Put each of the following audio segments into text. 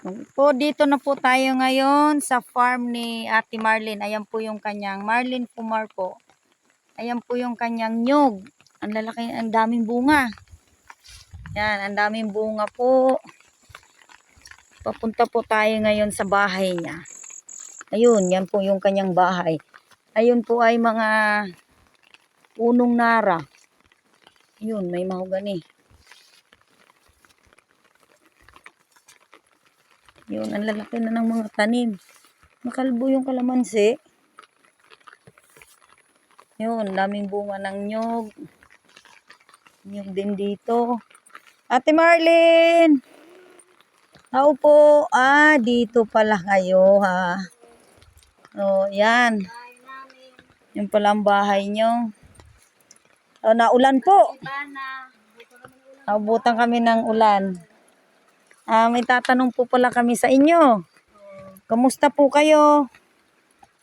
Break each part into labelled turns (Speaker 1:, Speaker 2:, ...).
Speaker 1: Po, dito na po tayo ngayon sa farm ni Ate Marlene. Ayan po yung kanyang Marlene Fumar po. Ayan po yung kanyang nyug. Ang lalaki, ang daming bunga. Yan, ang daming bunga po. Papunta po tayo ngayon sa bahay niya. Ayun, yan po yung kanyang bahay. Ayun po ay mga punong nara. Ayun, may mahogani. Yun, ang lalaki na ng mga tanim. Makalbo yung kalamansi. Yun, daming bunga ng nyog. Nyog din dito. Ate Marlene! Tao po. Dito pala kayo ha. O, yan. Yung pala ang bahay nyo. Naulan po. Abutan kami ng ulan. May tatanong po pala kami sa inyo. Kamusta po kayo?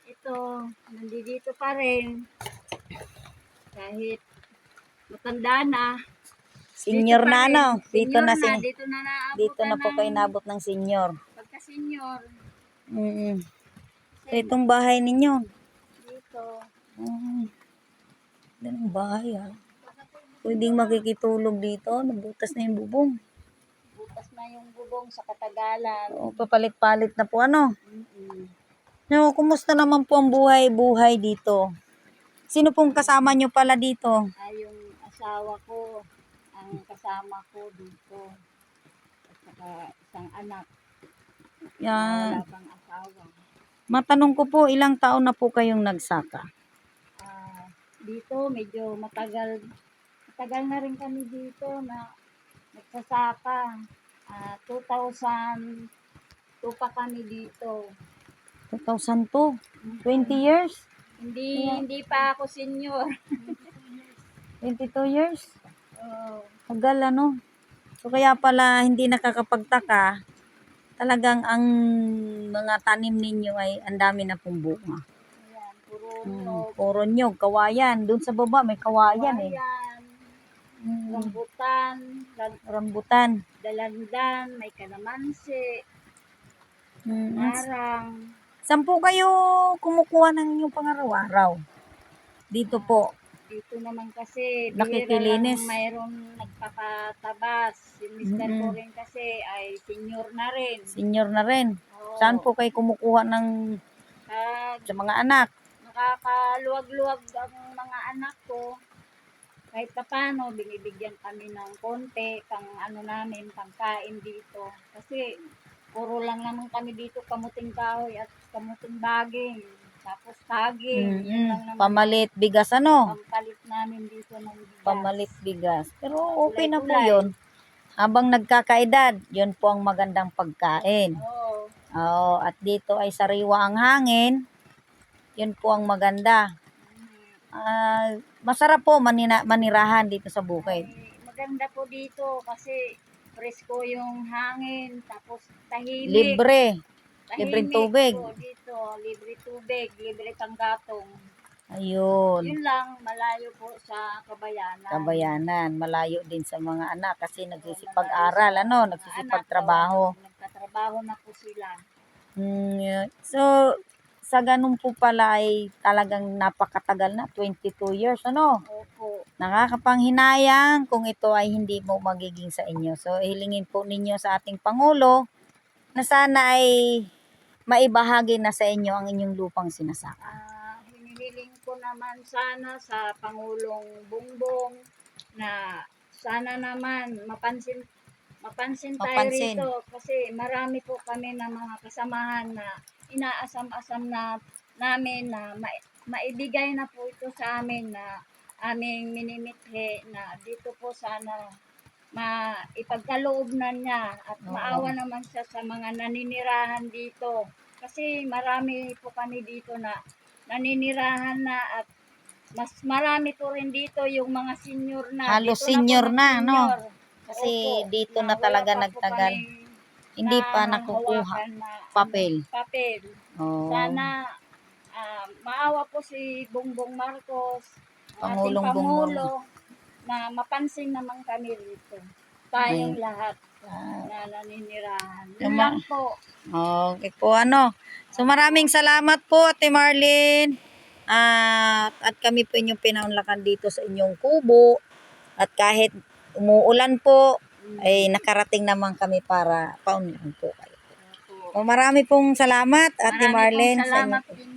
Speaker 2: Ito, nandito pa rin. Kahit matanda na.
Speaker 1: Senior na no?
Speaker 2: Dito na
Speaker 1: Dito na po kayo nabot ng senior.
Speaker 2: Pagka-senior.
Speaker 1: So, itong bahay ninyo.
Speaker 2: Dito.
Speaker 1: Yan ang bahay ha. Pwedeng makikitulog dito. Nabutas na yung bubong.
Speaker 2: Butas na yung bubong sa katagalan.
Speaker 1: O, papalit-palit na po ano. No, kumusta naman po ang buhay dito? Sino pong kasama nyo pala dito?
Speaker 2: Yung asawa ko. Ang kasama ko dito. At saka isang anak.
Speaker 1: Yan.
Speaker 2: Wala pang asawa.
Speaker 1: Matanong ko po, ilang taon na po kayong nagsaka?
Speaker 2: Dito medyo matagal na rin kami dito na nagsasaka. 2002 pa kami dito.
Speaker 1: 2002? 20 years?
Speaker 2: Hindi pa ako senior.
Speaker 1: 22 years? Tagal ano? So kaya pala hindi nakakapagtaka. Talagang ang mga tanim ninyo ay ang dami na pong bunga.
Speaker 2: Ayan,
Speaker 1: puro nyog, kawayan. Doon sa baba may kawayan eh. Rambutan.
Speaker 2: Dalandan, may kalamansi, narang.
Speaker 1: Saan po kayo kumukuha ng inyong pangaraw-araw? Dito po.
Speaker 2: Dito naman kasi,
Speaker 1: Nakikilinis.
Speaker 2: bihira lang mayroon nagpapatabas. Si Mr. ko rin kasi ay senior na rin.
Speaker 1: Senior na rin.
Speaker 2: Oo.
Speaker 1: Saan po kayo kumukuha ng sa mga anak?
Speaker 2: Nakakaluwag-luwag ang mga anak ko. Kahit pa paano, binibigyan kami ng konti pang namin, pangkain dito. Kasi puro lang naman kami dito kamuting kahoy at kamuting baging. Tapos saging. Yun lang naman.
Speaker 1: Pamalit bigas ano?
Speaker 2: Pampalit namin dito ng bigas.
Speaker 1: Pamalit bigas. Pero okay na po yun. Habang nagkakaedad, yun po ang magandang pagkain.
Speaker 2: Oo.
Speaker 1: At dito ay sariwa ang hangin. Yun po ang maganda. Masarap po manirahan dito sa bukid.
Speaker 2: Maganda po dito kasi presko yung hangin, tapos tahimik.
Speaker 1: Libreng tubig.
Speaker 2: Po dito, libre tubig, libre panggatong.
Speaker 1: Ayun.
Speaker 2: Yun lang, malayo po sa Kabayanan.
Speaker 1: Kabayanan, malayo din sa mga anak kasi nagsisipag-aral, nagsisipag-trabaho.
Speaker 2: Nagtatrabaho na po sila.
Speaker 1: So, sa ganun po pala ay talagang napakatagal na, 22 years, ano?
Speaker 2: Opo.
Speaker 1: Nakakapanghinayang kung ito ay hindi mo magiging sa inyo. So, hilingin po ninyo sa ating Pangulo na sana ay maibahagi na sa inyo ang inyong lupang sinasaka.
Speaker 2: Hinihiling ko naman sana sa Pangulong Bongbong na sana naman mapansin tayo rito kasi marami po kami na mga kasamahan na inaasam-asam na namin na maibigay na po ito sa amin na aming minimithi na dito po sana ipagkaloob na niya at maawa naman siya sa mga naninirahan dito. Kasi marami po kami dito na naninirahan na at mas marami po rin dito yung mga senior na.
Speaker 1: Halos
Speaker 2: dito
Speaker 1: senior na,
Speaker 2: senior.
Speaker 1: no? Kasi dito na talaga nagtagal. Hindi pa nakukuha papel.
Speaker 2: Sana maawa po si Bongbong Marcos,
Speaker 1: Pangulong
Speaker 2: ating Pangulo,
Speaker 1: Bongbong.
Speaker 2: na mapansin naman kami rito. tayong
Speaker 1: Ay.
Speaker 2: lahat
Speaker 1: Ah,
Speaker 2: na naninirahan. Yun
Speaker 1: Tama.
Speaker 2: lang po.
Speaker 1: okay po, ano. So, maraming salamat po, Ate Marlene. At kami po inyong pinaunlakan dito sa inyong kubo. At kahit umuulan po, ay nakarating naman kami para paunlakan po kayo.
Speaker 2: Opo.
Speaker 1: So, marami pong salamat, Ate
Speaker 2: Marami pong
Speaker 1: Marlene, sa
Speaker 2: salamat
Speaker 1: inyo.
Speaker 2: din